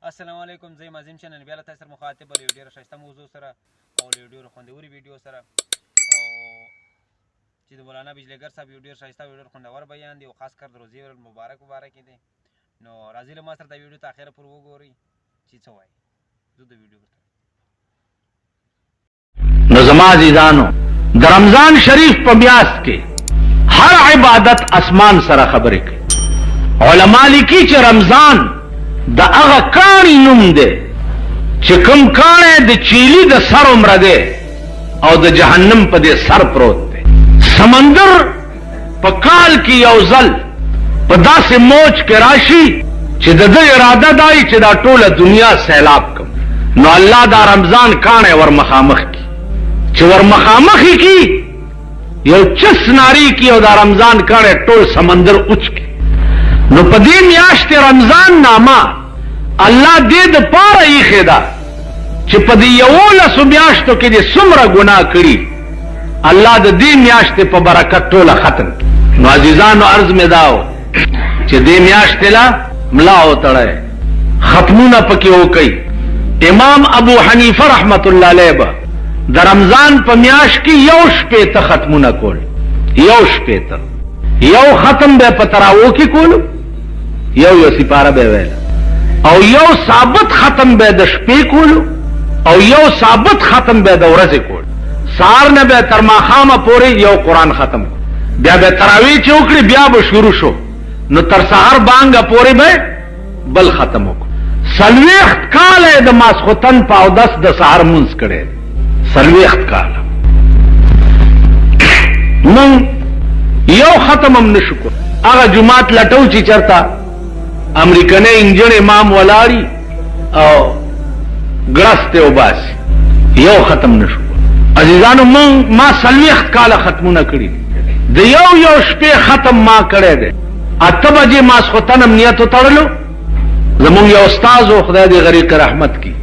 السلام علیکم، زه یم عظیم چینل بیا له تاسو سره مخاطب له یو ډېره ښایسته موضوع سره او له یو ډېرو خوندوري ویډیو سره او چې د مولانا بجلیګر صاحب یو ډېر ښایسته او ډېر خوندور بیان دی او خاص کر د روزې مبارک دی. نو راځئ له ما سره دا ویډیو ته اخره پورې وګورئ چې څه وایي. زه د ویډیو ورته نو زما عزیزانو د رمضان شریف په میاشت کې هر عبادت اسمان سره خبرې کوي. علما لیکي چې رمضان د هغه کاڼي نوم دی چې کوم کاڼی د چیلي د سر عمره دی او د جهنم په دې سر پروت دی. سمندر په کال کې یو ځل په داسې موج کې راشي چې د ده اراده دای چې دا ټوله دنیا سیلاب کم. نو الله دا رمضان کاڼی ور مخامخ کی چې ور مخامخ کی یو چس ناری کی او دا رمضان کاڼی ټول سمندر اوچ کی. نو په دې میاشت رمضان نامه الله دې د پاره ایښې ده چې په دې 11 میاشتو کې دې څومره ګناه کړي الله د دې میاشتې په برکت ټوله ختم کړي. نو عزیزانو عرض مې دا و چې دې میاشتې لا ملا وتړی ختمونه پکې وکړي. امام ابو حنیفه رحمت الله علیه به د رمضان په میاشت کې 1 شپېته ختمونه کول. 1 شپېته یو ختم به په تراوو کې کولو، یو سپاره به ویل، او یو ثابت ختم به د شپې کولو، او یو ثابت ختم به د ورځې کول. سهار نه به تر ماښامه پورې یو قرآن ختم، بیا به تراویح چې وکړي بیا به شروع شو نو تر سهار بانګه پورې به بل ختم وکړو. 40 کاله د ماسخوتن په اودس د سهار مونځ کړی. 40 کاله مونږ یو ختم هم نشو کو. هغه جماعت لټو چې چرته امریکنی انجن امام ولاړی او ګرسته وباسي یو ختم نشو. عزیزانو ما 40 کاله ختمونه کړی د یو شپې ختم ما کړی دی. 8 بجې ماسخوتن امنیت وتړلو زمونږ یو استاد او خدای دې غریق رحمت کی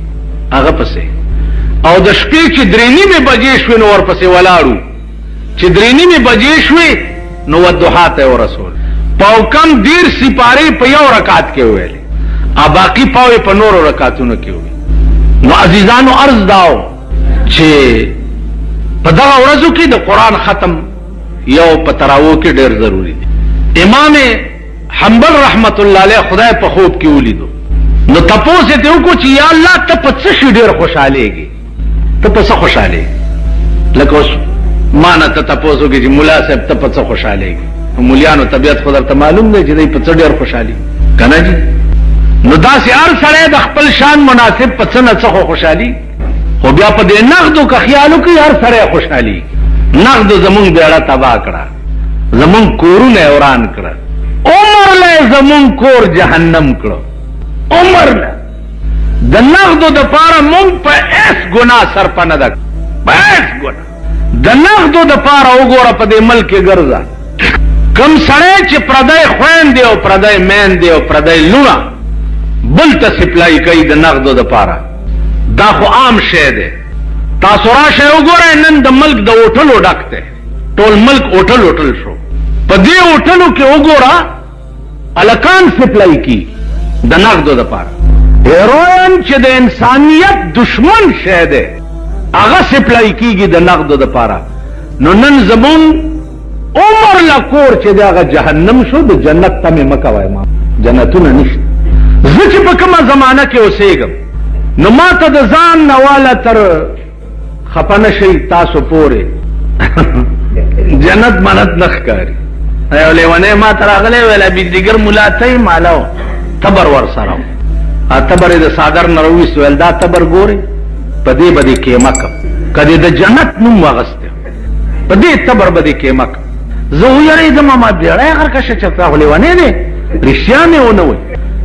هغه پسې، او د شپې چې 3:30 بجې شوې نو ورپسې ولاړو چې 3:30 بجې شوې نو ودوحا ته ورسول. پاو کم 10 سپارې په یو رکعت کې ویلې او باقی پاو په نورو رکعتونو کې وی. نو عزیزانو عرض داو چې په دغه ورځو کې د قرآن ختم یو په تراوو کې ډېر ضروری دی. امام حنبل رحمت الله علیه خدای په خوب کې ولیدو نو تپوس یې وکړو چې یا الله ته په څه شي ډېر خوشحالېږي، ته په څه خوشحالېږي؟ لکه اوس ما نه ته تپوس وکړي چې ملا صاحب ته په څه خوشحالېږي؟ مولیانو طبیعت خو درته معلوم دی چې دی په څه ډېر خوشحالي که نه جي؟ نو داسې هر سړی د خپل شان مناسب په څه نه څه خو خوشحالي، خو بیا په دې نغدو که خیال وکړي هر سړی خوشحالي. نغدو زمونږ بیړه تباه کړه، زمونږ کورونه یې وران کړه، عمر له زمونږ کور جهنم کړه. عمر له د نغدو دپاره مونږ په هېڅ ګناه سرپه نه ده، په هېڅ ګناه. د نغدو دپاره وګوره په دې ملک کې ګرځه کم سړی چې پردی خویندې او پردی میندې او پردی لونه بل ته سپلای کوي د نغدو دپاره، دا خو عام شی دی. تاسو راشئ وګورئ نن د ملک د هوټلو ډک دی، ټول ملک هوټل شو. په دې هوټلو کې وګوره الکان سپلای کی د نغدو دپاره. هیروین چې د انسانیت دشمن شی دی هغه سپلای کیږي د نغدو دپاره. نو نن زمون عمر لکور چې د هغه جهنم شو. د جنت تمې مه کوئ، ما جنتونه نشته. زه چې په کومه زمانه کې اوسېږم نو ما ته د ځان نه واله تر خفه نه شئ تاسو پورې جنت منت نه ښکاري. یو لیونی ما ته راغلی ویله بجلیګر ملا ته یې ماله تبر ورسره و، تبر یې د صادر نه راویست ویل دا تبر ګورې په دې به دې کیمه کم که دې د جنت نوم واغستی په دې تبر به دې کیمه کم. زه ویرېدم ما بیړی غرکشه چېرته خو لیونی دی رښتیا مې ونه وی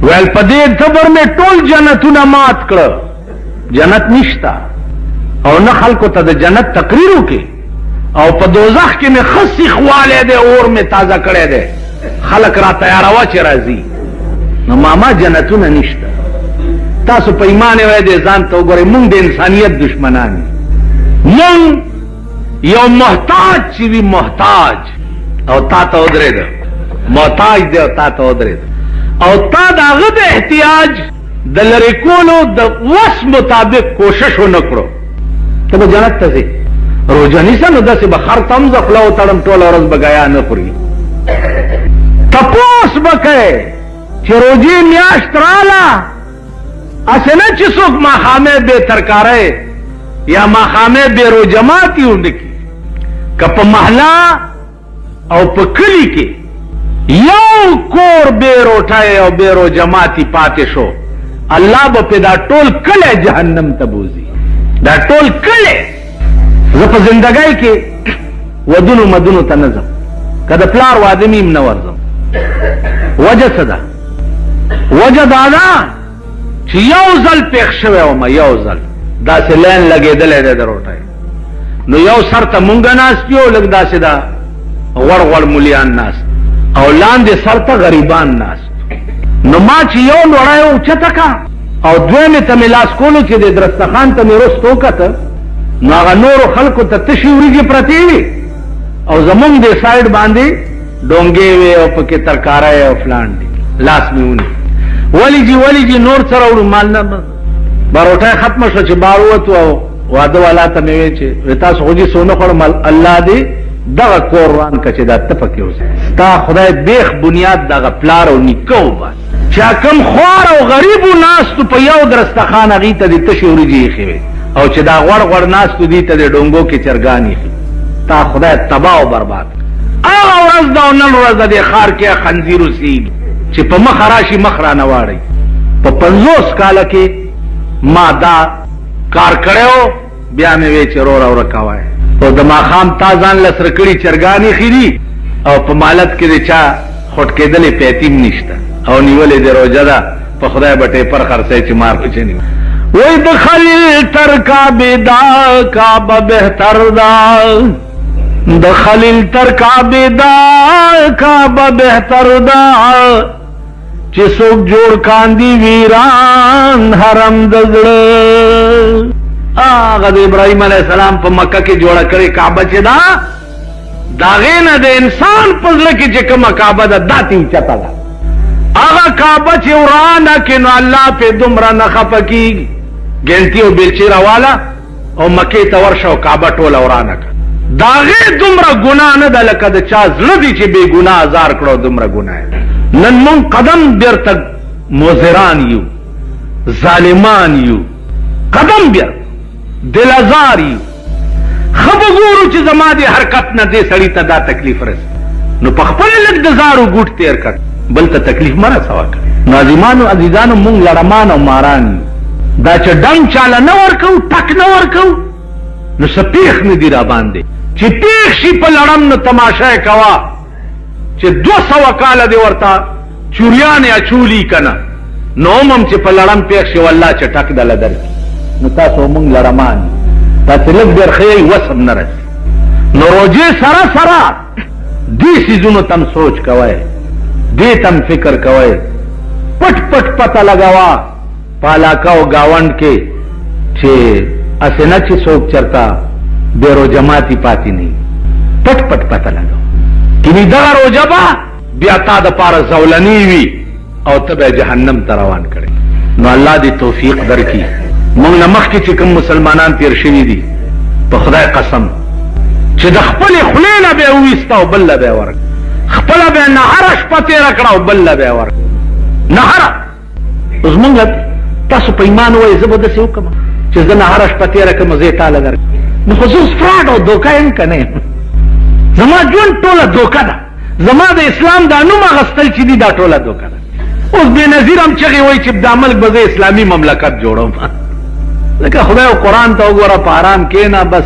ویل په دې تبر مې ټول جنتونه مات کړه، جنت نشته او نه خلکو ته د جنت تقریر وکړي، او په دوزخ کې مې ښه سیخ والی دی، اور مې تازه کړی دی، خلک را تیاروه چې راځي. نو ماما جنتونه نشته. تاسو په ایمان یې وای دی ځان ته وګورئ مونږ د انسانیت دشمنان یو. مونږ یو محتاج چې وي محتاج او تا ته ودرېده، محتاج دی او تا ته ودرېده، او تا د هغه د احتیاج د لری کولو د وس مطابق کوشش ونکړو ته به جنت ته ځې. روژه نیسه نو داسې به خر ته هم زه خوله وتړم ټوله ورځ به ګیا نه خوري. تپوس به کوې چې روژې میاشت راله اسې نه چې څوک ماښامې بې ترکاری یا ماښامې بې روژه ماتي ونکړي. که په محله او په کلي کې یو کور بې روټۍ او بې روژه ماتي پاتې شو الله به پې دا ټول کلی جهنم ته بوځي. دا ټول کلی. زه په زندګۍ کې ودونو مدونو ته نه ځم، که د پلار واده مې هم نه ورځم. وجه څه ده؟ وجه دا ده چې یو ځل پېښ شوی وم، یو ځل داسې لین لګېدلی دی د روټۍ، نو یو سر ته مونږه ناست یو، لږ داسې دا غوړ غوړ مولیان ناست او لاندې سر ته غریبان ناست. نو ما چې یو لوړی اوچته کا او دویمې ته مې لاس کولو چې د درستخان ته مې رست وکته، نو هغه نورو خلکو ته تشې وریجې پرتې وې او زمونږ دې سایډ باندې ډونګې وې او پکې ترکاری او فلان دي. لاس مې ونیو، ولې جي ولې جي نور څه راوړو؟ مال نه به روټۍ ختمه شوه چې بار ووتو او واده والا ته مې وې چې تاسو خو جي څه ونه خوړم، الله دې دغه کور روان که چې دا ته پکې اوسې. ستا خدای بیخ بنیاد دغه پلار او نیکه وباسي چې کوم خوار او غریبو ناستو په یو درستخان هغې ته دې تشې وریجې ایښې وې او چې دا غوړ غوړ ناستو دې ته د ډونګو کې چرګان ایښي. تا خدای تباه او برباد. هغه ورځ ده او نن ورځ د دې ښار کې خنزیر اوسېږي چې په مخه راشي مخ رانه واړئ. په 50 کاله کې ما دا کار کړی و، بیا مې وی چې روره ورکوی او د ماښام تا ځان له سره کړي چرګان ایښي دي او په مالت کې د چا خوټ کېدلې پیتیم نشته او نیولې د روژه ده. په خدای به ټیپر خرڅوي چې مار پچې نیو. وی د خلیل تر کعبې دا کعبه بهتر ده، د خلیل تر کعبې دا کعبه بهتر ده، چې څوک جوړ کاندي ویران حرم د زړه. هغه د ابراهیم علیه السلام په مکه کې جوړه کړې کعبه چې ده، د هغې نه د انسان په زړه کې چې کومه کعبه ده دا تې اوچته ده. هغه کعبه چې ورانه کړې نو الله پې دومره نه خفه کېږي. ګنټي او بیلچې راواله او مکې ته ورشه او کعبه ټوله ورانه کړه. د هغې دومره ګناه نه ده لکه د چا زړه دی چې بې ګناه ازار کړو، دومره ګناه. نن مونږ قدم بیرته مضران یو، ظالمان یو، قدم بیرته دل ازار یو. ښه به ګورو چې زما دې حرکت نه دې سړي ته دا تکلیف رسي، نو په خپله لږ د زارو ګوټ تېر کړ، بل ته تکلیف مه رسوه. ناظمانو عزیزانو مونږ لړمان او ماران یو. دا چې ډنګ چاله نه ورکو، ټک نه ورکو، نو څه پېښ نه دي را باندې. چې پېښ شي په لړم نو تماشه یې کوه چې 200 کاله دې ورته چوریانې اچولي که نه، نو هم چې په لړم پېښ شي والله چې ټک دله درکړي. نو تاسو مونږ لړمان یو، تاسې لږ ډېر ښه یئ، وس هم نه رسي. نو روژې سره سره دې څیزونو ته هم سوچ کوئ، دې ته هم فکر کوئ، پټ پټ پته لګوه په علاقه او ګاونډ کې چې اسې نه چې څوک چېرته بې روژه ماتي پاتې نه وي. پټ پټ پته لګوه، کینی دغه روژه به بیا تا دپاره زولنی وي او ته به جهنم ته روان کړې. نو الله دې توفیق درکړي. مونږ نه مخکې چې کوم مسلمانان تېر شوي دي، په خدای قسم چې د خپلې خولې نه به یې وویسته او بل له به یې ورکړه، خپله به یې نهره شپه تېره کړه او بل له به یې ورکړه. نهره اوس مونږ تاسو په ایمان ووایئ زه به داسې وکړم چې زه نهره شپه تېره کړم زه یې تاله درکړم. نو خو زه اوس فراډ او دوکه یم که نه یم؟ زما ژوند ټوله دوکه ده. زما د اسلام دا نوم اخیستل چې دي دا ټوله دوکه ده. اوس بېنظیر هم چغې وایي چې دا ملک به زه اسلامي مملکت جوړوم. لکه خدای او قرآن ته وګوره، په آرام کښېنه، بس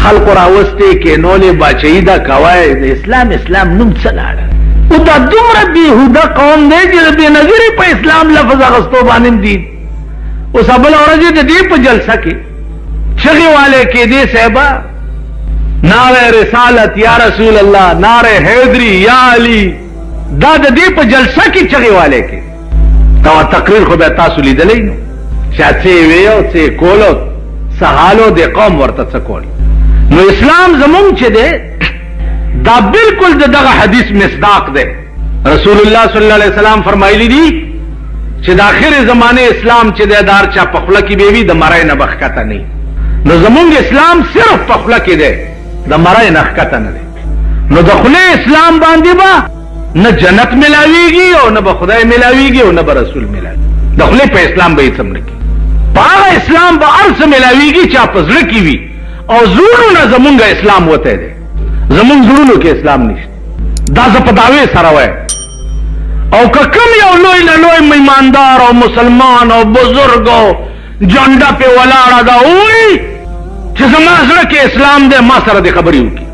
خلقو راوستې کښېنولې باچهي ده کوی، د اسلام نوم څه لاړه. او دا دومره بېهوده قوم دی چې د بېنظیرې په اسلام لفظ اخیستو باندې هم دي. اوس بله ورځ د دې په جلسه کې چغې والی کېدې صاحبه، نعره رسالت یا رسول الله، نعره حیدری یا علی، دا د دې په جلسه کې چغې والی کې. دا تقریر خو بیا تاسو لیدلی نو چا څه یې وی او څه یې کول او څه حال و د قوم ورته څه کول. نو اسلام زمونږ چې دی دا بالکل د دغه حدیث مصداق دی. رسول الله صلی الله علیه وسلم فرمایلی دي چې د آخر زمانه اسلام چې د دار چا په خوله کې بیوي د مرای نه بخکته نه. نو زمونږ اسلام صرف په خوله کې دی، د مرای نه ښکته نه دی. نو د خولې اسلام باندې به نه جنت ملاویږي او نه به خدای ملاویږي او نه به رسول ملاویږي. د خولې په اسلام به هیڅ هم نه کېږي. په هغه اسلام به هر څه ملاویږي چې په زړه کې وي. او زړونو نه زمونږ اسلام وتی دی، زمونږ زړونو کې اسلام نشته. دا زه په دعوې سره وایم. او که کوم یو لوی نه لوی میماندار او مسلمان او بزرګ او جنډه پې ولاړه ده وایي چې زما زړه کې اسلام دی، ما سره دې خبرې وکړي.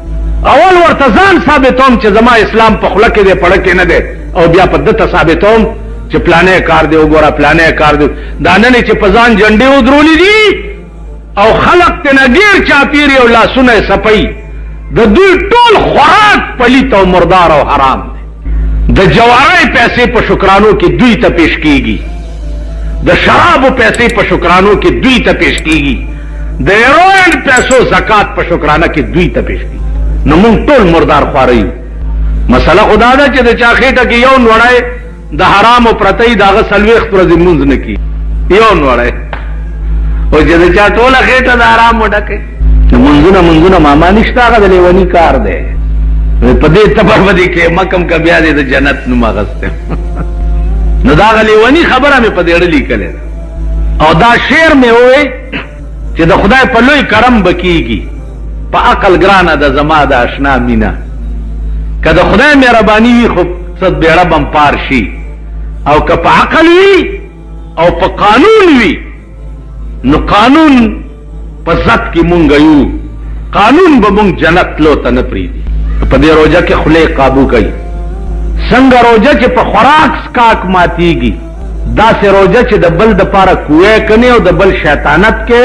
اول ورته ځان ثابتوم چې زما اسلام په خوله کې دی، پړه کې نه دی، او بیا په ده ته ثابتوم چې پلانې کار دی وګوره، پلانې کار دی. دا نه چې په ځان جنډې ودرولې دي او خلق ته نه ډېر چاپېري او لاسونه یې صفوي. د دوی ټول خوراک پلیت او مردار او حرام دی. د جوارۍ پیسې په شکرانو کې دوی ته پیش کیږي، د شرابو پیسې په شکرانو کې دوی ته پیش کیږي، د هیروین پیسو زکات په شکرانه کې دوی ته پیش کیږي. نو موږ ټول مردار خواره یو. مسله خدا ده چې د چا خېټه کې یو نوړی د حرامو پرته یي، د هغه 40 ورځې لمونځ نه کي، یو نوړی. او چې د چا ټوله خېټه د حرامو ډکه منځونه ماما نشته، هغه د لیوني کار دی. په دې تبر بدی کې مکم کا بیا دې د جنت نوم اغسته. نو دا غ لیوني خبره مې په دې اړه لیکلې ده. او دا شعر مې وې چې د خدای په لوی کرم بکیږي، په عقل ګرانه د زما د آشنا مینا. که د خدای مهرباني وي خو صد بیړه بم پار شي، او که په عقل وي او په قانون وي نو قانون په ذات کې مونږ یو، قانون به مونږ جنت لو ته نه پریږدي. په دې روزه کې خولې قابو کوي. څنګه روزه چې په خوراک سکاک ماتیږي، داسې روزه چې د بل د پاره کوی کني او د بل شیطانت کې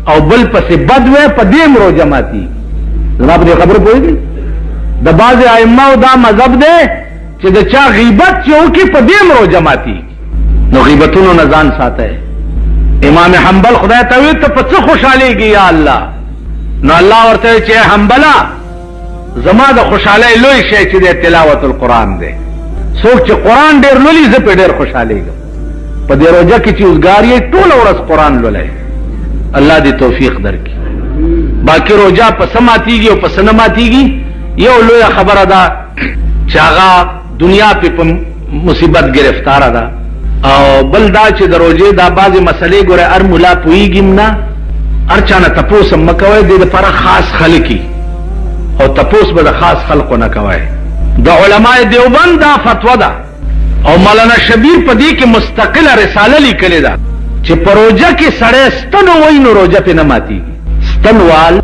او بل پسې بد وې، په دې روزه ماتیږي. جناب دې خبر پوهیږي د بعض ائمه او دا مذهب دی چې د چا غیبت چې وکړي په دې روزه ماتیږي. نو غیبتونو نه ځان ساتئ. امام حنبل خدای ته وی ته په څه خوشالېږي یا الله؟ نو الله ورته چې حنبله زما د خوشحالۍ لوی شی چې د تلاوت القرآن دی. څوک چې قرآن ډېر لولي زه پې ډېر خوشحالېږم. په دې روژه کې چې اوزګار یې ټوله ورځ قرآن لولی، الله دې توفیق درکړي. باقي روژه په څه ماتېږي او په څه نه ماتېږي، یو لویه خبره ده چې هغه دنیا پې په مصیبت ګرفتاره ده. او بل دا چې د روژې دا بعضې مسلې ګوره هر ملا پوهېږي نه، هر چا نه تپوس هم مه کوئ. دې دپاره خاص خلک او تپوس به د خاص خلقو نه کوئ. د علماء دیوبند دا فتوا ده او مولانا شبیر په دې کې مستقله رساله لیکلې ده چې په روژه کې سړی ستن ووایي نو روژه پې نه ماتېږي. ستنوال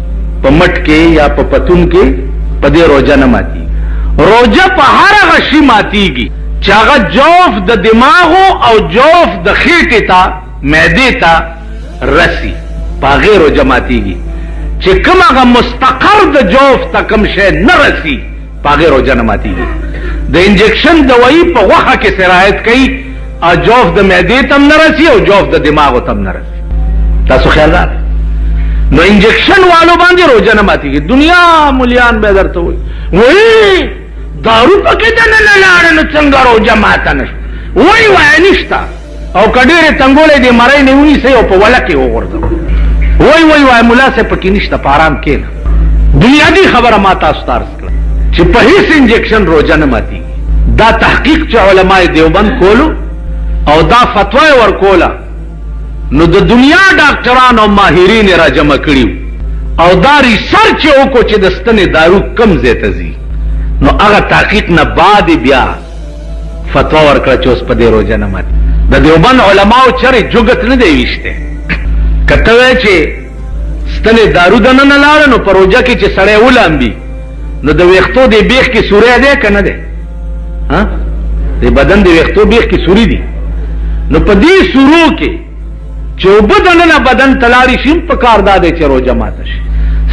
په مټ کې یا په پتون کې په دې روژه نه ماتېږي. روژه په هر هغه شي ماتېږي چې هغه جوف د دماغو او جوف د خېټې ته معدې ته رسي، په هغې روژه ماتېږي. چې کوم هغه مستقر د جوف ته کوم شی نه رسي، په هغې روژه نه ماتېږي. د انجکشن دوایي په غوښه کې سرایت کوي، او جوف د معدې ته هم نه رسي او جوف د دماغو ته هم نه رسي. تاسو خیال دار نو انجکشن والو باندې روژه نه ماتېږي. دنیا مولیان به درته وایي دارو پکې دننه لاړه نو څنګه روژه ماته نه شوه، وایي نشته. او که ډېرې تنګولی دې مرۍ نه ونیسئ او په وله کې وغورځوئ، وای ملا سے پکې نشته، په آرام کېنه. بنیادی خبره ما تاسو ته عرض کړه چې په هیڅ انجکشن روژه نه ماتېږي. دا تحقیق چې علماء دیوبند کولو او دا فتوا یې ورکوله، نو د دنیا ډاکټران او ماهرین یې راجمع کړي او دا ریسرچ یې وکړو چې د ستنې دارو کم ځای ته ځي. نو هغه تحقیق نه بعد بیا فتوا ورکړه چې اوس په دې روژه نه ماتېږي. د دیوبند علماو چرې جوګت نه دی ویشتی. کته وای چې ستنې دارو دننه لاړه نو په روژه کې چې سړی ولامبي نو د ویښتو د بیخ کې سوری دی که نه دی؟ د بدن د ویښتو بیخ کې سوري دي. نو په دې سورو کې چې اوبه دننه بدن ته لاړې شي په کار دا دی چې روژه ماته شي.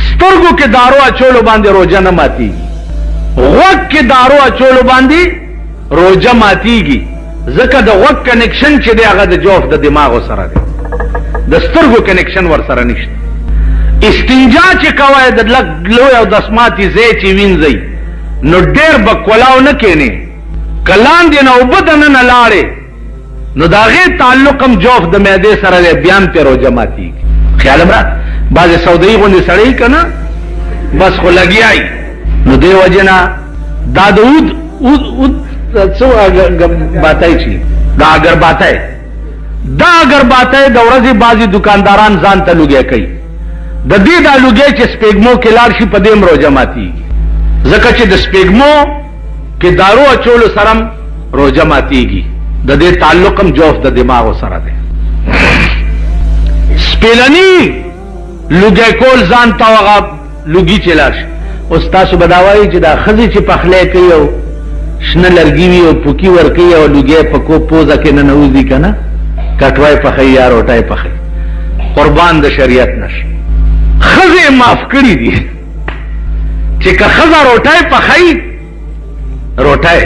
سترګو کې دارو اچولو باندې روژه نه ماتېږي. غوږ کې دارو اچولو باندې روژه ماتېږي، ځکه د غوږ کنیکشن چې دی هغه د جوف د دماغو سره دی، د سترګو کنیکشن ور سره نشته. استنجا چې کوئ د لږ لوی او دسماتي ځای چې وینځئ نو ډېر به کولاو نه کښېنې. که لاندې نه اوبه دننه لاړې نو دا غي تعلقم جوف د معده سره بیان په روزه ماتي خیال مراد باز سعودي غونډه سړی کنه بس خو لګیای نو دی وجنا دا دود څو باتای شي دا اگر باتای د ورځې بازي دکانداران ځان ته لګي کوي د دې دا لګي چې سپېګمو کې لار شي په دې روزه ماتي ځکه چې د سپېګمو کې دارو اچول سرم روزه ماتيږي د دې تعلقم جوف د دماغ سره دی سپېلنی لګي کول ځان ته وغه لګي چلار شي اوس تاسو بداوي چې دا خزي چې پخلې کوي او شنه لرګي وي او پوکی ور کوي او لګي په کو پوزا کې نه نوځي کنه کټوای پخې یا روټای پخې قربان د شریعت نشي خزه معاف کړی دي چې که خزه روټای پخې روټای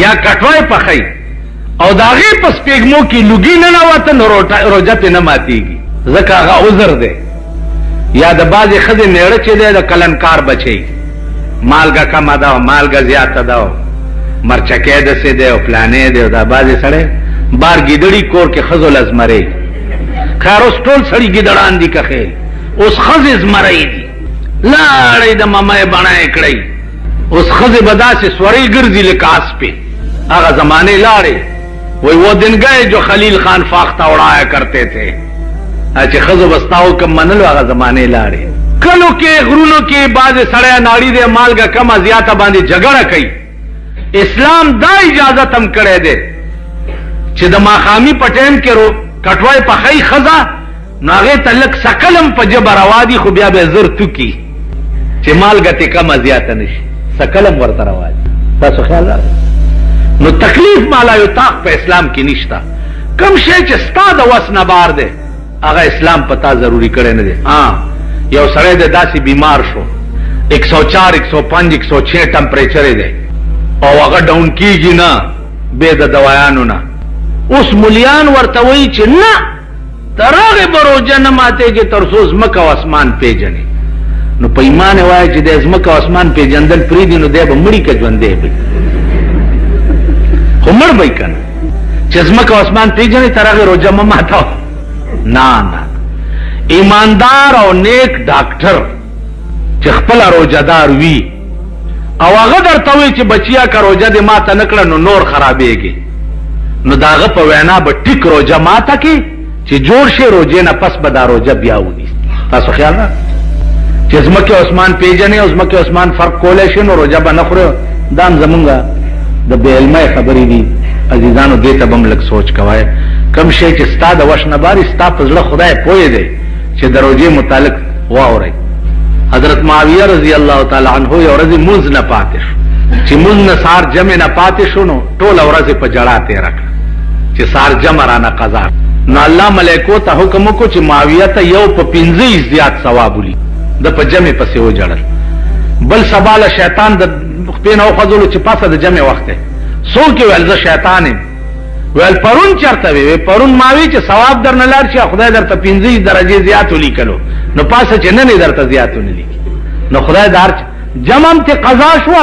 یا کټوای پخې او داغه پس پیګمو کې لګي نه وته روټای روجته نه ماتيږي ځکه هغه عذر ده یا د بازي خزه نیړه چې ده د کلنکار بچي مالګه کم ده مالګه زیاته ده مرچکه ده سه ده او پلانې ده دا بازي سره بار ګیدړي کور کې خزو لازمره خیر اوس ټول سړي ګیدړان دي کخه اوس خزې زمرې دي لاړې د مامای بنای کړی اوس خزې بداسه سوري ګرځي لکاس په هغه زمانه لاړې وای وہ دن گئے جو خلیل خان فاختہ اڑایا کرتے تھے چې خزو بستاو کم منلو هغه زمانه لاړې کلو کې غرونو کې باز سړیا ناړي دې مالګه کم زیاته باندې جګړه کوي اسلام دا اجازه تم کړې ده چې د ماخامي پټین کې رو کټوای پخې خزا ناغه تلک سکلم په جبر وادي خو بیا به زر تو کی چې مالګه ته کم زیاته نشي سکلم ورته راوځي تاسو خیال نو تکلیف مالا یو طاق په اسلام کې نشتا کم شی چې ستا د وس نه بار ده هغه اسلام پتا ضروری کړي نه دي یو سړی د داسې بیمار شو 104 105 106 ټمپریچر دی او هغه ډاون کیږي نه به د دوايانو نه اوس مليان ورته وایي چې نه ترغه بروجه نه ماته کې ترسوز مکه او اسمان پیژني نو په ایمان وایي چې د ازمکه او اسمان پیژندل پری دي نو دی به مړی کې ژوندې به همړ به کنه چې ازمکه او اسمان پیژني ترغه روجه ما ماته نه ایماندار او نیک ډاکټر چې خپل روزدار وي او هغه درته وي چې بچیا کا روزه دې ماته نکړه نو نور خرابېږي نو داغه په وینا به ټیک روزه ماته کې چې جوړ شي روزه نه پس به دا روزه بیا ودی تاسو خیال نه چې زمکه عثمان پیژنې او زمکه عثمان فرق کولای شي نو روزه به نه خورو دام زمونږه د بے علمه خبرې دي عزیزانو دې ته بم لک سوچ کوای کم شي چې ستا د وشنباري ستا په زړه خدای پوي دی چې دروځي متعلق واوري حضرت معاویه رضی الله تعالی عنہ یو ورځ موز نه پاتې چې موز نه سار جمع نه پاتې شونو ټول ورځ په جړه تیر کړ چې سار جمع را نه قضا نو الله ملائکو ته حکم کو چې معاویه ته یو په 15 زیات ثواب ولي د په جمع پسې و جړل بل سباله شیطان د خپینو خذلو چې پاسه د جمع وخت سو کې ول ز شیطان ویل پرون چرته وی پرون ماوی چې ثواب در نه لار شي خدای درته 15 درجه زیات ولیکلو نو پاسه چې نه درته زیات ولیکي نو خدای دار جمع ته قضا شو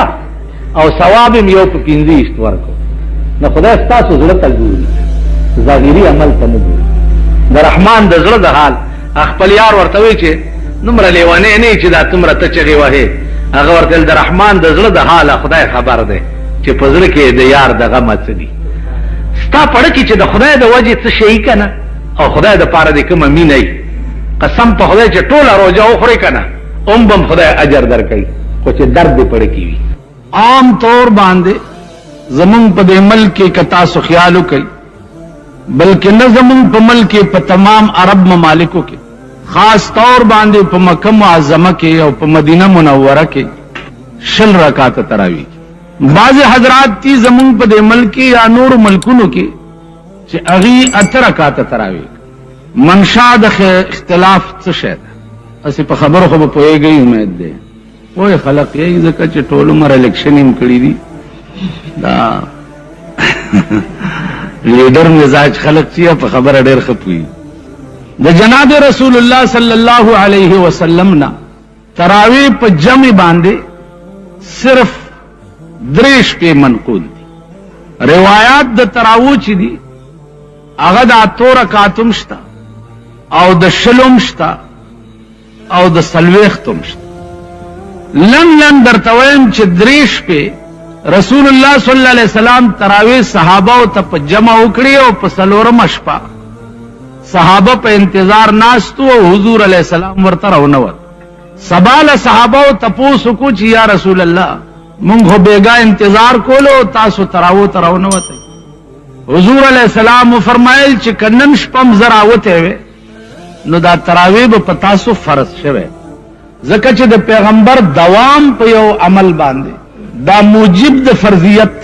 او ثواب یو په 15 ورکو نو خدای تاسو زړه ته ګوري ظاهري عمل ته نه ګوري د رحمان د زړه د حال خپل یار ورته وی چې نمره لیوانه نه چې دا تمره ته چغي وه هغه ورته د رحمان د زړه د حال خدای خبر ده چې په زړه کې د یار د غم څه دي ستا پړه کې چې د خدای د وجه څه شي کنه او خدای د پاره دې کوم مینه قسم په خدای چې ټوله روزه وخوري کنه بم خدای اجر درکړي خو چې درد دې پړه کې وي عام طور باندې زمون په دې ملک کې کتا سو خیال وکي بلکې نه زمون په ملک کې په تمام عرب ممالکو کې خاص طور باندې په مکه معظمه کې او په مدینه منوره کې شل رکعات تراویح بعض حضرات تی زمون په دې ملک یا نور ملکونو کې چې اغي اتر رکعات تراویح منشا د اختلاف څه شي اسی په خبرو خو په پوهیږي امید ده وای خلق یې ځکه چې ټول عمر الیکشن هم کړی دي دا لیډر مزاج خلق چې په خبره ډېر خپوي د جناب رسول الله صلی الله علیه وسلم نا تراویح په جمع باندې صرف دریش په منقول دي روایات د تراویح چې دي هغه د 8 رکعاتم شته او د شلم شته او د سلويختم شته. لن درته وایم چې 3 شپې رسول الله صلی الله علیه وسلم تراویح صحابه او ته جمع وکړي او په 4مه شپه صحابه په انتظار ناستو او حضور علیه السلام ورته راونوت. سباله صحابه او تپوسو کو چې یا رسول الله مونږ بیګا انتظار کولو تاسو تراونوت. حضور علیہ السلام فرمایل چې کنن شپم زرا وته وي نو دا تراویح په تاسو فرض شوه ځکه چې د پیغمبر دوام په یو عمل باندې دا موجب د فرضیت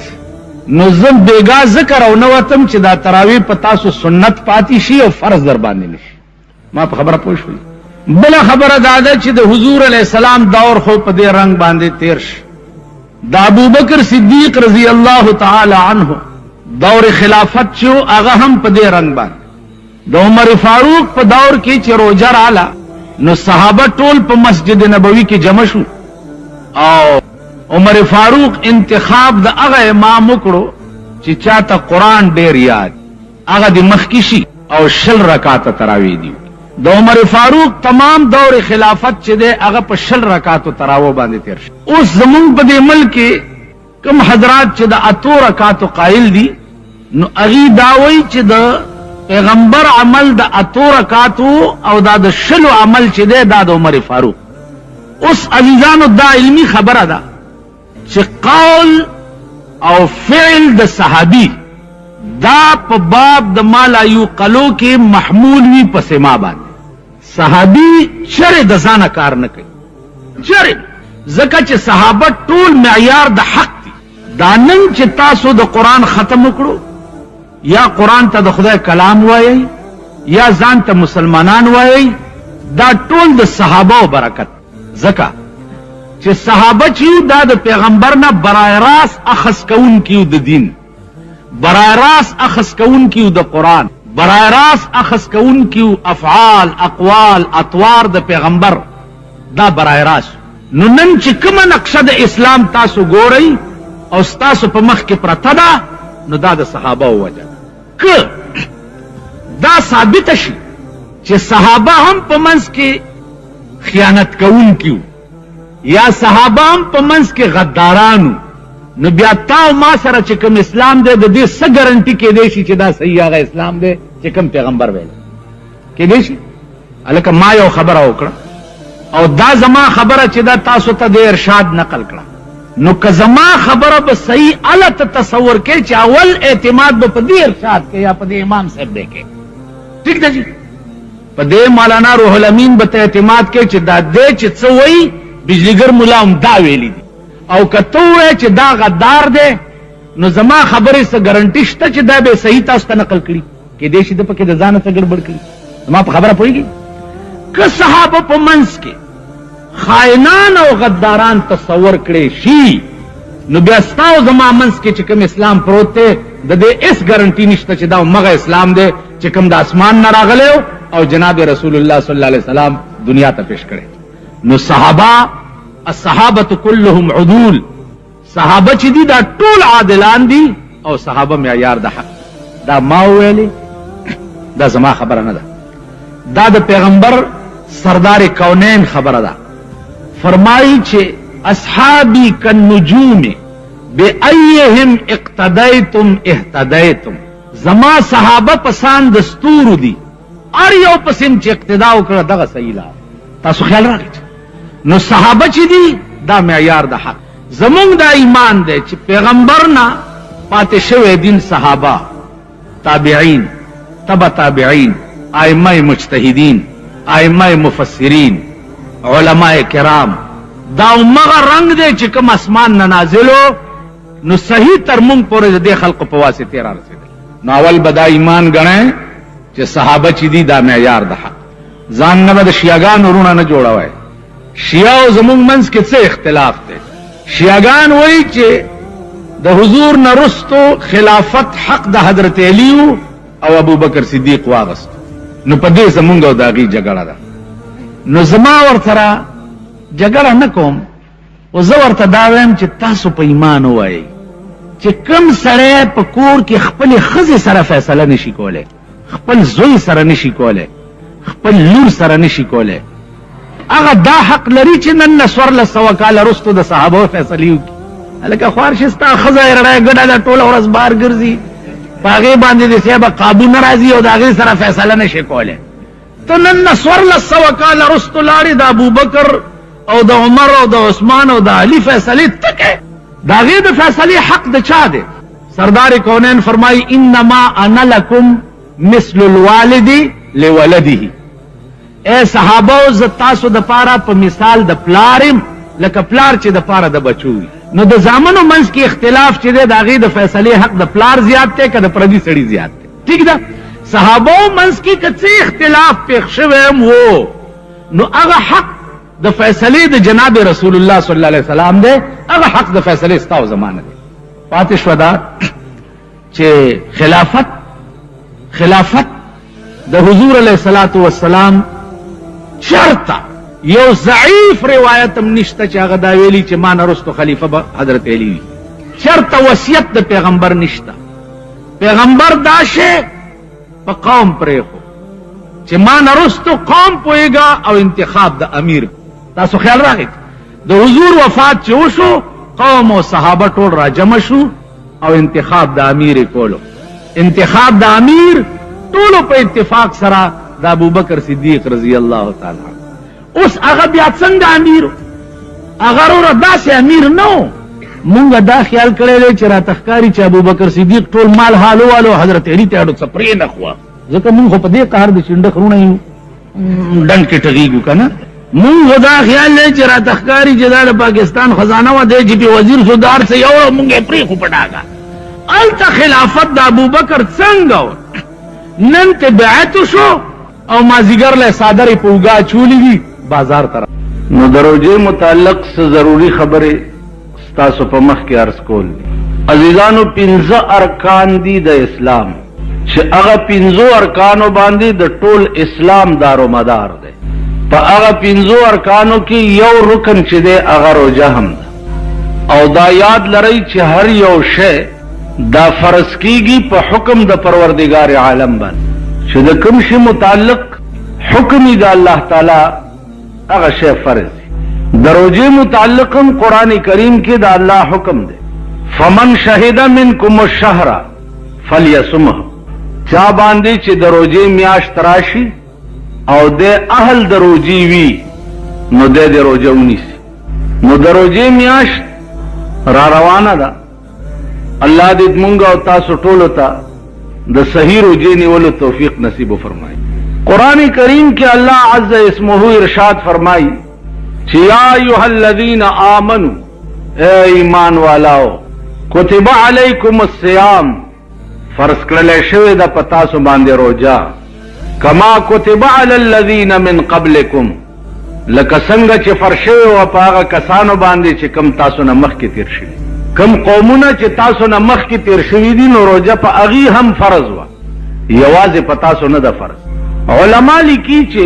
نو زم بیگا ذکر او نوتم چې دا تراویح په تاسو سنت پاتې شي او فرض در باندې نشي. ما په خبره پوه شوي. بل خبره دا ده چې د حضور علیہ السلام دور خو په دې رنگ باندې تیر شي. د ابوبکر صدیق رضی الله تعالی عنه دور خلافت شو هغه هم په دې رنگ باندې. د عمر فاروق په دور کې چې روزه رااله نو صحابه ټول په مسجد نبوي کې جمع شو او عمر فاروق انتخاب د هغه امام وکړو چې چاته قرآن ډیر یاد هغه د مخکشي او 6 رکعاته تراویح دي. د عمر فاروق تمام دور خلافت چې ده هغه په 6 رکعاتو تراویح باندې تیر شو. اوس زمونږ په دې ملک کوم حضرات چې د 8 رکعاتو قائل دي نو اغي داوي چې د پیغمبر عمل د 8 رکعاتو او د 6 عمل چې ده د عمر فاروق. اوس عزیزانو دا علمی خبره ده چې قول او فعل د صحابي دا په باب د مالا یوقلو کې محمول وی په سما باندې. صحابي چره د ځانه کار نه کوي چره ځکه چې صحابه ټول معیار د حق دي. دا نن چې تاسو د قرآن ختم وکړو یا قرآن ته د خدای کلام وایي یا ځان ته مسلمانان وایي دا ټول د صحابه او برکت. ځکه چې صحابه چې دا د پیغمبر نه برای راست اخذ کون کیو د دین برای راست اخذ کون کیو د قرآن برای راست اخذ کون کیو افعال اقوال اطوار د پیغمبر دا برای راست. نو نن چې کومه نقشه د اسلام تاسو ګورئ او تاسو په مخ کې پرته ده نو دا د صحابه وجه که دا ثابت شي چې صحابه هم په منځ کې خیانت کون کیو یا صحابه هم په منځ کې غدارانو نو بیا تا ما سره چې کوم اسلام دی د دې څه ګارنټي کېدی شي چې دا صحیح هغه اسلام دی چې کوم پیغمبر ویل کېدی شي. هلکه ما یو خبره وکړه او دا زما خبره چې دا تاسو ته د ارشاد نقل کړه نو که زما خبره به صحیح اله ته تصور کې چې اول اعتماد به په دې ارشاد کې یا په دې امام صاحب دی کې ٹھیک ده جی په دې مولانا روح الامین به ته اعتماد کې چې دا دې چې څه وایي بجلیګر مولا هم دا ویلی دي او که ته ووایې چې دا غدار دی نو زما خبرې څه ګارنټي شته چې دا به صحیح تاسو ته نقل کړي کېدای شي د پکې د ځانه څه ګډوډ کړي. زما په خبره پوهېږي که صحابه په منځ کې خائنان او غداران تصور کړي شي نو بیا ستا او زما منځ کې چې کوم اسلام پروت دی د دې هېڅ ګارنټي نشته چې دا همغه اسلام دی چې کوم د اسمان نه راغلی او جناب رسول الله صلی الله علیه وسلم دنیا ته پیش کړی. نو صحابه الصحابه كلهم عدول صحابه چې دي دا ټول عادلان دي او صحابه معیار د حق. دا ما ویلي دا زما خبره نه ده دا د پیغمبر سردار کونین خبره ده. فرمایي چې اصحابي كالنجوم بأيهم اقتديتم اهتديتم زما صحابه پسان د ستورو دي ار یو پسیم چې اقتدا وکړه دغه صحیح لار. تاسو خیال راکړئ نو صحابه چې دي دا معیار د حق. زمونږ دا ایمان دی چې پیغمبر نه پاتې شوی دین صحابه تابعین تبع تابعین ائمه مجتهدین ائمه مفسرین علماء کرام دا مغه رنگ دی چې کوم اسمان نه نازلو نو صحیح تر مونږ پورې د خلقو په واسطه را رسیدل. نو اول بدا ایمان غنئ چې صحابه چې دي دا معیار د حق. ځان نه د شیعاګانو ورونه نه جوړوي. شیعه او زمونږ منځ کې څه اختلاف دی؟ شیعاګان وایي چې د حضور نه رستو خلافت حق د حضرت علی او ابو بکر صدیق واغست. نو په دې زمونږ او د هغې جګړه ده. نو زما ورسره جګړه نه کوم او زه ورته دا وایم چې تاسو په ایمان ووایئ چې کوم سړی په کور کې خپلې ښځې سره فیصله نشي کولی خپل زوی سره نشي کوله، خپل لور سره نشي کوله. هغه دا حق لري چې نن نسور له 100 کاله رستو د صحابه فیصلې وکړي. هلکه خوار شي ستا ښځه یې رڼه ګډه ده ټوله ورځ بار ګرځي، په هغې باندې د صحابه قابو نه راځي او د هغې سره فیصله نشي کولی. ته نن نسور له 100 کاله رستو لاړې د ابوبکر او د عمر او د عثمان او د علي فیصلې ته کوې. د هغې د فیصلې حق د چا دی؟ سردار کونین فرمایي انما انا لکم مثل الوالد لولده. اے صحابه ز تاسو د پاره په مثال د پلارم لکه پلار چې د پاره د بچو وي. نو د زامنو منځ کې اختلاف چې دی د هغې د فیصلې حق د پلار زیات دی که د پردي سړي زیات دی؟ ټیک ده. صحابو منځ کې که څه اختلاف پېښ شوی هم و نو هغه حق د فیصلې د جناب رسول الله صلی الله علیه وسلم دی، هغه حق د فیصلې ستا او زمانه دی. پاتې شوه دا چې خلافت د حضور علیه الصلاة والسلام چرته یو ضعیف روایت هم نشته چې هغه دا ویلي چې ما نه رستو خلیفه به حضرت علی وي. چرته وصیت د پیغمبر نشته. پیغمبر دا شی په قوم پرېښو چې ما نه رستو قوم پوهېږه او انتخاب د امیر. تاسو خیال راغی د حضور وفات چې وشو قوم او صحابه ټول را جمع شو او انتخاب د امیر یې کولو. انتخاب د امیر ټولو په اتفاق سره د ابوبکر صدیق رضی الله تعالی عنه. اوس هغه بیا څنګه امیر؟ هغه وروره داسې امیر نه و. مونږ دا خیال کړی دی چې راته ښکاري چې ابوبکر صدیق ټول مال حالو والو حضرت علي ته اډو څه پرې نه خوا، ځکه مونږ خو په دې قهر د شنډه خرونه یو ډنډ کې ټغېږو که نه. مونږ خو دا خیال دی چې راته ښکاري چې دا د پاکستان خزانه وه دی چې پې وزیر شو د هر څه یوړه مونږ یې پرېښو په ډاګه. هلته خلافت د ابوبکر څنګه و؟ نن ته بیعت شو او مازدیګر له څادرې په اوږه اچولې دي بازار ته. نو د روژې متعلق څه ضروري خبرې ستاسو په مخ کې عرض کول دي. عزیزانو 15 ارکان دي د اسلام چې هغه 15 ارکانو باندې د ټول اسلام دارومدار دی. په هغه 15 ارکانو کې یو رکن چې دی هغه روژه هم ده. او دا یاد لرئ چې هر یو شی دا فرض کیږي په حکم د پروردگار عالم باندې چې د کوم شي متعلق حکم د الله تعالی هغه شی فرض دی. د روژې متعلق هم قرآن کریم کې د الله حکم دی فمن شهد منکم الشهر فلیصمه. چا باندې چې د روژې میاشت راشي او د اهل د روژې وي نو د روژه ونیسي. نو د روژې میاشت را روانه ده. الله دې مونږ او تاسو ټولو ته د صحیح روژې نیولو توفیق نصیب وفرمایي. قرآن کریم کې الله عز اسمه ارشاد فرمایي چې یا ایها الذین آمنوا، اے ایمان والاو، کتب علیکم الصیام، فرض کړل شوی د پتاسو باندې روژه، کما کتب علی الذین من قبلکم، لکه څنګه چې فرض شوی و په هغه کسانو باندې چې کم تاسو نه مخکې تیر شوي. کم قومونه چې تاسو نه مخکې تیر شوي دي نو روژه په هغې هم فرض وه، یوازې په تاسو نه ده فرض. علما لیکي چې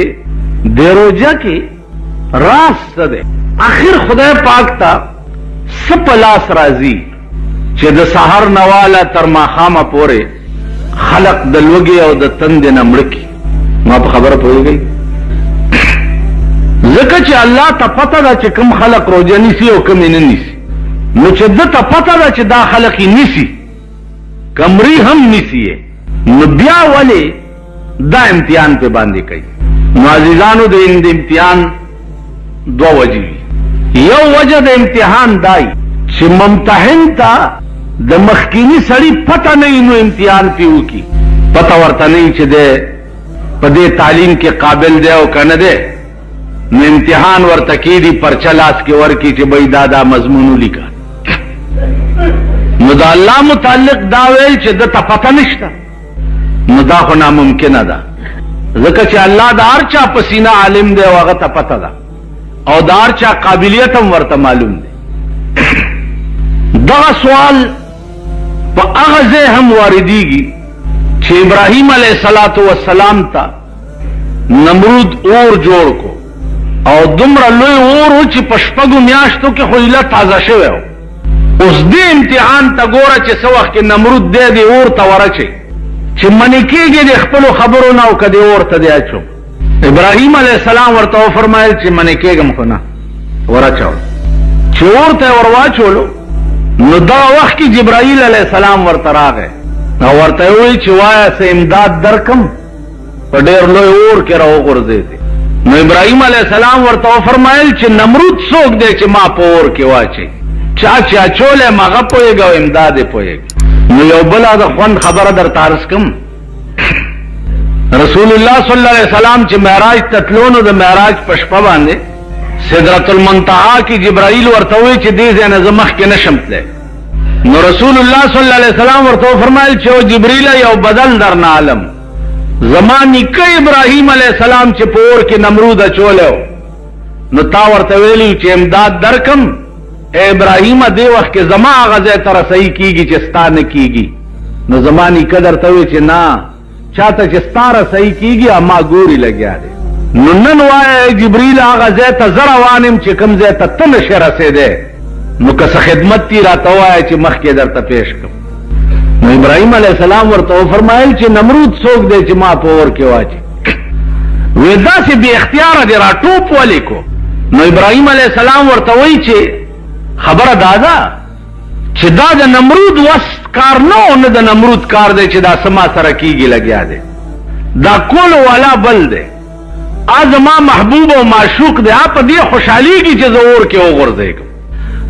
د روژه کې راز څه دی؟ آخر خدای پاک ته څه په لاس راځي چې د سحر نه واله تر ماښامه پورې خلق د لوږې او د تندې نه مړه کړي. ما په خبره پوهېږئ؟ ځکه چې الله ته پته ده چې کوم خلق روژه نیسي او کوم یې نه نیسي. نو چې ده ته پته ده چې دا خلق یې نیسي کمري هم نیسي یې، نو بیا ولې دا امتحان پہ باندې کوي؟ نو عزیزانو د امتحان دو وجه وي. یو وجه د امتحان دای چې ممتحن ته د مخکینی سړی پته نه نو امتحان پې وکړي، پته ورته نه چې دی په دې تعلیم کې قابل دی او که نه دی، نو امتحان ورته کېږي پرچه لاس کې ورکړي چې بھئی دا مضمون ولیکه. نو د الله متعلق دا ویل چې ده ته پته نشته نو دا خو ناممکنه ده، ځکه چې الله د هر چا په سینه عالم دی او هغه ته پته ده او د هر چا قابلیت هم ورته معلوم دی. دغه سوال په هغه ځای هم واردېږي چې ابراهیم علیه السلام ته نمرود اور جوړ کو او دومره لوی اور و چې په شپږو میاشتو کې خو ایله تازه شوی و. اوس دې امتحان ته ګوره چې څه وخت کې نمرود دی اور ته ورچي چې منې کېږي د خپلو خبرو نه او که دې اور ته دی اچو. ابراهیم علیه السلام ورته وفرمایل چې منې کېږم خو نه ورچو. چې اور ته ور واچولو نو دا وخت کې جبرائیل علیه السلام ورته راغی او ورته یې وویل چې وایه څه امداد درکم، په ډېر لوی اور کې راوغورځېدې. نو ابراهیم علیه السلام ورته وفرمایل چې نمرود څوک دی چې ما په اور کې واچوي؟ چا چې اچولی یم هغه پوهېږي او امداد یې پوهېږي. نو یو بله د خوند خبره درته عرض کړم. رسول الله صلی الله علیه وسلم چې معراج ته تلو نو د معراج په شپه باندې سدرة المنتهی کې جبرائیل ورته وویل چې دې ځای نه زه مخکې نشم تلی. نو رسول الله صلی الله علیه وسلم ورته وفرمایل چې او جبرائیله یو بدل درنه عالم زما نیکه ابراهیم علیه السلام چې په اور کې نمرود اچولی نو تا ورته ویلي چې امداد درکم. اے ابراهیم دې وخت کې زما هغه ځای ته رسۍ کېږي چې ستا نه کېږي. نو زما نیکه درته وی چې نه چاته چې ستا رسۍ کېږي اما ګوري لګیا دی. نو نن وایه جبریل هغه ځای ته زه روان یم چې کوم ځای ته ته نشې رسېدی، نو که څه خدمت دي راته ووایه چې مخکې درته پیش کړم. نو ابراهیم علیه السلام ورته وفرمایل چې نمرود څوک دی چې ما په اور کې واچي؟ وی داسې بې اختیاره دې را ټوپ ولې کو؟ نو ابراهیم علیه السلام ورته وایي چې خبره دا ده چې دا د نمرود وس کار نه او نه د نمرود کار دی چې دا سما سره کېږي لګیا دی، دا کولو والا بل دی. زما محبوب او معشوق دی، په دې خوشحالیږي چې زه اور کې وغورځېږم.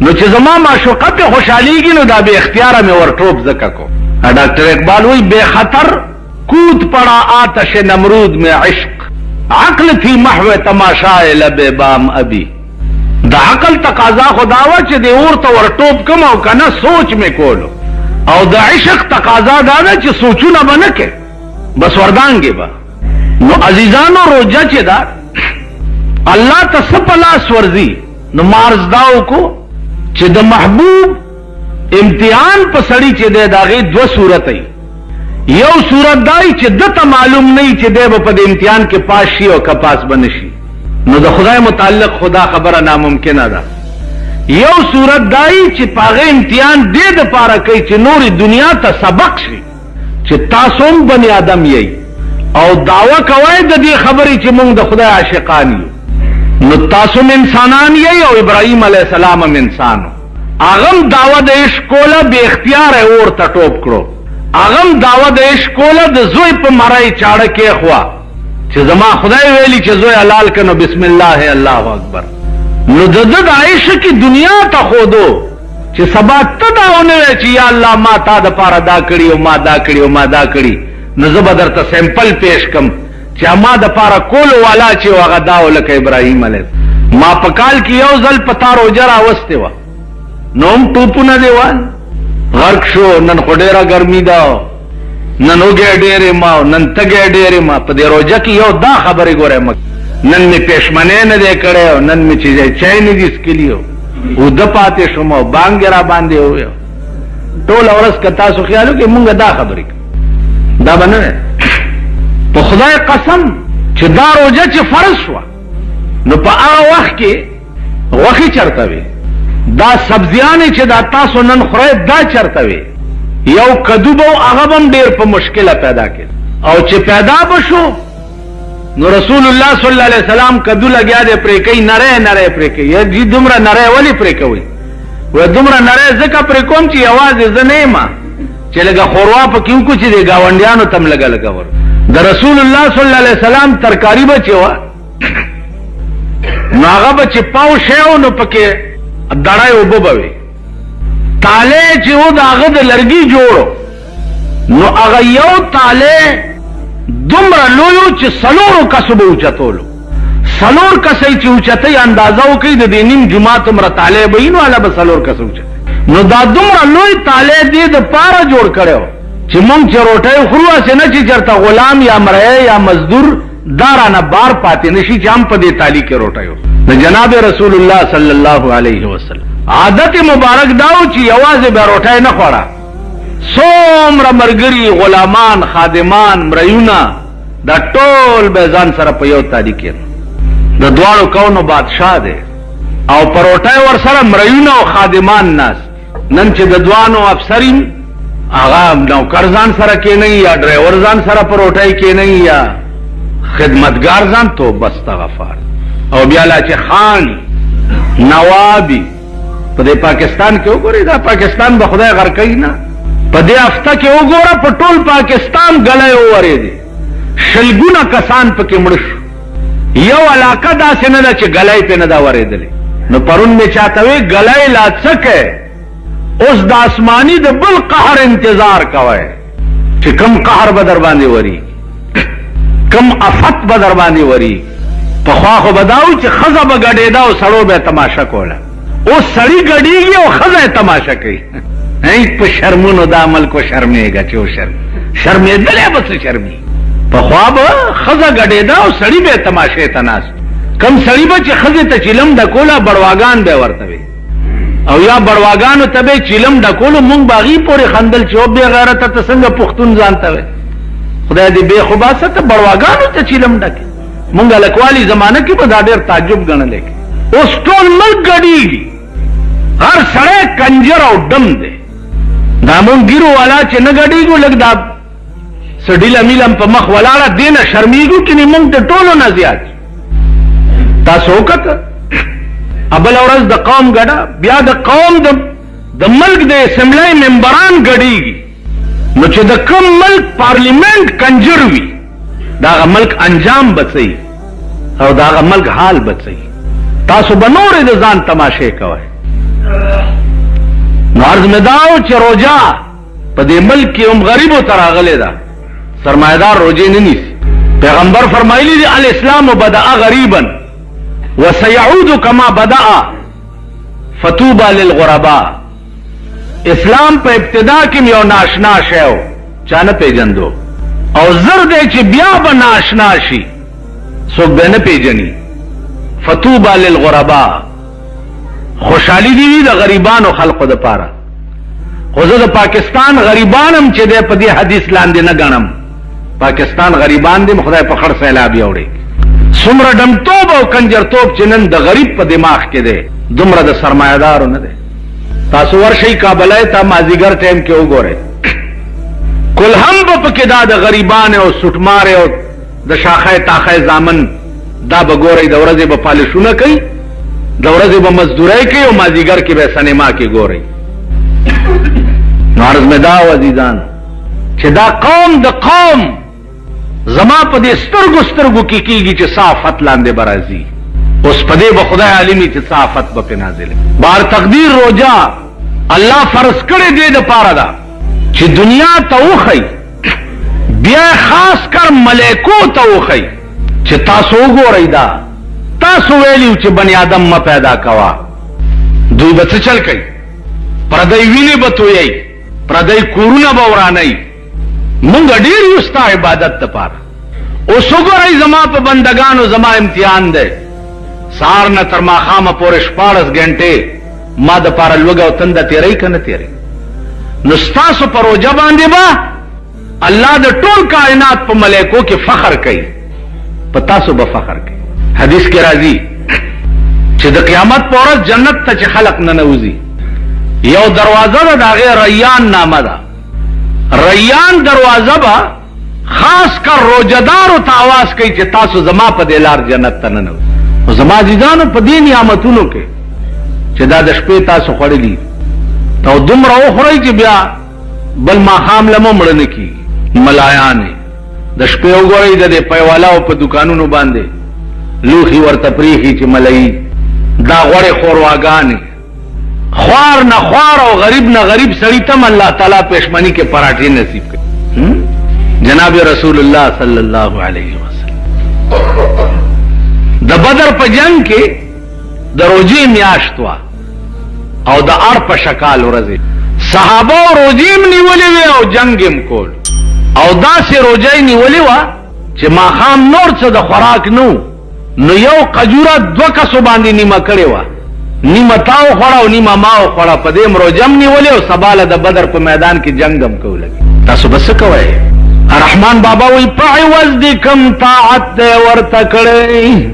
نو چې زما معشوقه پې خوشحالیږي نو دا بې اختیاره مې ور ټوپ ځکه کو. ډاکټر اقبال وی بے خطر کود پڑا آتش نمرود میں عشق، عقل تھی محو تماشائے لب بام ابھی. دا عقل تقاضا خداوه چې دې اور ته ور ټوپ کم او کنه سوچ مې کولو، او د عشق تقاضا دا ده چې سوچونه به نه کې بس وردانګې به. نو عزیزانو روجه چې ده الله ته څه په لاس ورځي؟ نو ما عرض دا وکړو چې د محبوب امتحان په سړي چې دی د هغې دوه صورته وي. یو صورت دا وي چې ده ته معلوم نه وي چې دی به په دې امتحان کې پاس شي او که پاس به نه شي، نو د خدای متعلق خدا خبره ناممکنه ده. یو صورت دا وي چې په هغې امتحان دې دپاره کوي چې نورې دنیا ته سبق شي چې تاسو هم بني آدم یئ او دعوه کوئ د دې خبرې چې موږ د خدای عاشقان یو. نو تاسو هم انسانان یئ او ابراهیم علیه السلام هم انسان و. اغم دعوه د عشق کوله بے اختیاره اور ته ټوپ کړو. اغم دعوه د عشق کوله د زوی په مرۍ چاړه کېښوه چې زما خدای ویلي چې زوی حلال کنو بسم الله الله اکبر. نو د ده د عشق دنیا ته ښودو چې سبا ته دا ونه وی چې یا الله ما تا دپاره دا کړي او ما دا کړي او ما دا کړي. نو زه به درته سیمپل پیش کم چې ما دپاره کولو والا چې و هغه دا و لکه ابراهیم علیه. ما په کال کې یو ځل په تا روژه راوستې وه، نو هم ټوپونه دې وان غرق شو. نن خو ډېره ګرمي ده، نن وږی ډېرې ما نن تږی ډېرې ما. په دې روژه کې یو دا خبرې ګورئ نن مې پېشمنۍ نه دی کړی او نن مې چې چای نه دي څکلي اوده پاتې شوم او بانګ را باندې وویو. ټوله ورځ که تاسو خیال وکړئ مونږ دا خبرې کوو، دا به نه په خدای قسم چې دا روژه چې فرض شوه نو په هغه وخت کې غوښې چرته وې، دا سبزیانې چې دا تاسو نن خورئ دا چرته وې. یو کدو به هغه به هم ډېر په مشکله پیدا کېد، او چې پیدا به شو نو رسول الله صلی الله علیه وسلم کدو لګیا دی پرې کوي، نری نری پرې کوي. جی دومره نری ولې پرې کوئ؟ وایي دومره نری ځکه پرې کوم چې یوازې زه نه یم چې لږه ښوروا پکې وکړو چې د ګاونډیانو ته هم لږه لږه ور. د رسول الله صلی الله علیه وسلم ترکاري به چې وه نو هغه به چې پاو شی و نو پکې دړی اوبه به وې. تالی چې و د هغه د لرګي جوړو نو هغه یو تالی دومره لویو چې څلورو کسو به اوچتولو. څلور کسۍ چې اوچتۍ اندازه وکړي د دې نیم جومات عمره تالی به وي نو هله به څلور کسه اوچتۍ. نو دا دومره لوی تالی دې دپاره جوړ کړی و چې مونږ چې روټۍ خورو هسې نه چې چېرته غلام یا مریی یا مزدور دا رانه بار پاتې نه شي چې هم په دې تالي کې روټۍ و. د جناب رسول الله صلی الله علیه وسلم عادت مبارک دا و چې یوازې به روټۍ نه خوړه، څومره ملګري غلامان خادمان مریونه دا ټول به ځان سره په یو تالي کې د دواړو کونو بادشاه دی او په روټۍ ورسره مریونه او خادمان ناست. نن چې د دوانو افسرین هغه نوکر ځان سره کې نه یا ډرایور ځان سره پروټای کې نه یا خدمتګار ځان تو بستغفار او بیا لا چې خان نوابی په دې پاکستان کې وګورئ دا پاکستان به خدای غر کوي نه په دې هفته کې وګوره په ټول پاکستان غلې اورې دي شلګونه کسان پکې مړ شو یو علاقه داسې نه ده چې غلې په نه دا ورېدلې نو پرون می چاته وی غلې لا څکه اوس د آسمانی د بل قهر انتظار کوي چې کم قهر به در باندې وری کم افت به در باندې وری په خوا خو بداو چې خزه به غډېدا او سړو به تماشا کوله او سړی غډېږي او خزه تماشا کوي هي په شرمونو د عمل کو شرمېږي چې شرمېدلې به شرمي په خوا به خزه غډېدا او سړی به تماشې تناس کم سړی به چې خزه ته چلم د کوله بړواګان به ورته وي او یا بړواګانو ته به چلم د کولو مونږ باغی پورې خندل چې او به غیرت ته څنګه پښتون ځانته وي خدای دې به خوباسته ته بړواګانو ته چلم ډکه مونږه لکوالی زمانه کې به دا ډېر تعجب ګڼل کې اوس ټول ملک ګډېږي هر سړی کنجر او ډم دی دا مونږ ګیرو والا چې نه ګډېږو لږ دا سډیله میلم په مخ ولاړه دې نه شرمېږو چې مونږ ته ټولو نه زیات تاسو وکړه ابل ورځ د قوم ګډه بیا د قوم د ملک د اسمبلی ممبران ګډېږي نو چې د کوم ملک پارلیمنت کنجر وي دا ملک انجام بچي او دا ملک حال بچي تاسو بنورې د ځان تماشې کوئ نو عرض مې داو چې روجا په دې ملک کې هم غریبو ته راغلی ده سرمایدار روجې نه نیسي پیغمبر فرمایلی دی الاسلام بدأ غریبا وسيعود كما بدأ فتوبى للغرباء اسلام په ابتدا کې یو ناشنا شیو چانه پیجندو او زر دې چې بیا به ناشنا شي څوک به نه پیجني فتوبى للغرباء خوشحالی دی د غریبانو خلقو د پاره خو زه د پاکستان غریبانم چې د په دې حدیث لاندې نه غنم پاکستان غریبان دي خدای په خړ سیلاب یوړي څومره ډمتوب او کنجرتوب چې نن د غریب په دماغ کې دی دومره د سرمایدارو نه دی تاسو ورشئ کابل ته مازیګر ټایم کې وګورئ کل هم به پکې دا د غریبان او سټمار او د شاخه تاخه زامن دا به ګورئ د ورځې به پالشونه کوي د ورځې به مزدورۍ کوي او مازیګر کې به سینما کې ګورئ نو عرض مې دا عزیزان چې دا قوم د قوم زما په دې سترګو سترګو کې کېږي چې صافت لاندې برازي اوس په دې به خدای عالمي چې صافت به نازله بار تقدیر روجا الله فرض کړی دی د پاره دا چې دنیا ته وخی بیا خاص کر ملائکو ته وخی چې تاسو وګورئ دا تاسو ویلیو چې بنی آدم ما پیدا کوا دوی به څه چل کوي پردی وینې به تویي پردی کورونه به ورانوي مونږ ډېر یو ستا عبادت دپاره اوس وګورئ زما په بندګانو زما امتحان دی سهار نه تر ماښامه پورې 14 غنټې ما دپاره لوږه او تنده تېروي که نه تېروي نو ستاسو په روژه باندې به الله د ټول کائنات په ملایکو کې فخر کوي په تاسو به فخر کوي حدیث کې راځي چې د قیامت په ورځ جنت ته چې خلق ننوځي یو دروازه ده د هغې ریان نامه ده ریان دروازه به خاص کر روجدارو ته آواز کوي چې تاسو زما په دې لار جنت ته ننوځئ نو زما عزیزانو په دې نعمتونو کې چې دا د شپې تاسو خوړلي او دومره وخورئ چې بیا بل ماښام له مو مړه نه کېږي ملایانې د شپې وګورئ د دې پیوالاو په دوکانونو باندې لوښي ورته پرېښي چې ملایي دا غوړې ښورواګانې خوار نه خوار او غریب نه غریب سړي ته الله تعالی پېشمني کې پراټې نصیب کړي جناب رسول الله صلی الله علیه وسلم د بدر په جنگ کې د روجې میاشت وه او د اړ په شکال ورځې صحابه روجې م نیولې وې او جنګ م کول او داسې روجه یې نیولې وه چې ماښام نور څه د خوراک نو یو قجوره 2 کسو باندې نیمه کړې وه نیمه تا وخوړه او نیمه ما وخوړه په دې م روجه م نیولې او سبا له د بدر په میدان کې جنګ هم کوله تاسو به څه کوئ رحمان بابا وی په عوض د کم طاعت دی ورته کړی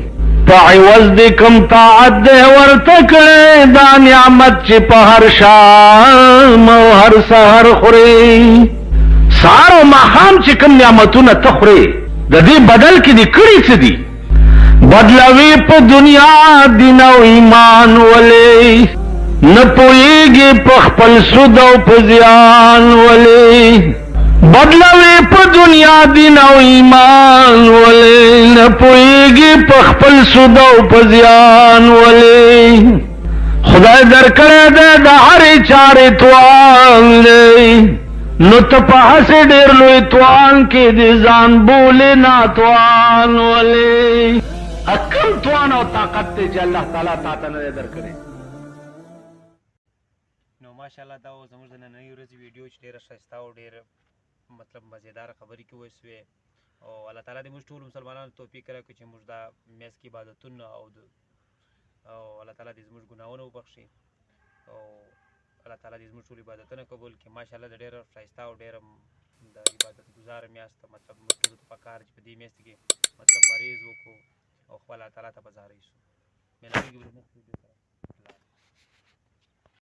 په عوض د کوم طاعت دی ورته کړی دا نعمت چې په هر شام او هر سحر خورې سهار او ماښام چې کوم نعمتونه ته خورې د دې بدل کې دې کړي څه دي بدلوي په دنیا دین او ایمان ولې نه پوهېږي په خپل سود او په زیان ولې بدلوي په دنیا دین او ایمان ولې نه پوهېږي په خپل سود او په زیان ولې خدای درکړی دی د هرې چارې توان دی نو ته په هسې ډېر لوی توان کې د ځان بولې ناتوان ولې کم توان او طاقت دی چې الله تعالی تا ته نه دی درکړی نو ماشاءالله دا زموږ د نننۍ ورځې ویډیو چې ډېره ښایسته او ډېر مطلب مزېداره خبرې کې وشوې او الله تعالی دې موږ ټولو مسلمانانو توفیق راکړي چې موږ دا میاشت کې عبادتونه او الله تعالی دې زموږ ګناهونه وبخښي او الله تعالی دې زموږ ټول عبادتونه قبول کړي ماشاءالله د ډېره ښایسته او ډېره د عبادت ګزاره میاشت مطلب موږ ټولو ته پکار چې په دې میاشت کې مطلب پرهیز وکړو او خپل الله تعالی ته به زارۍ شو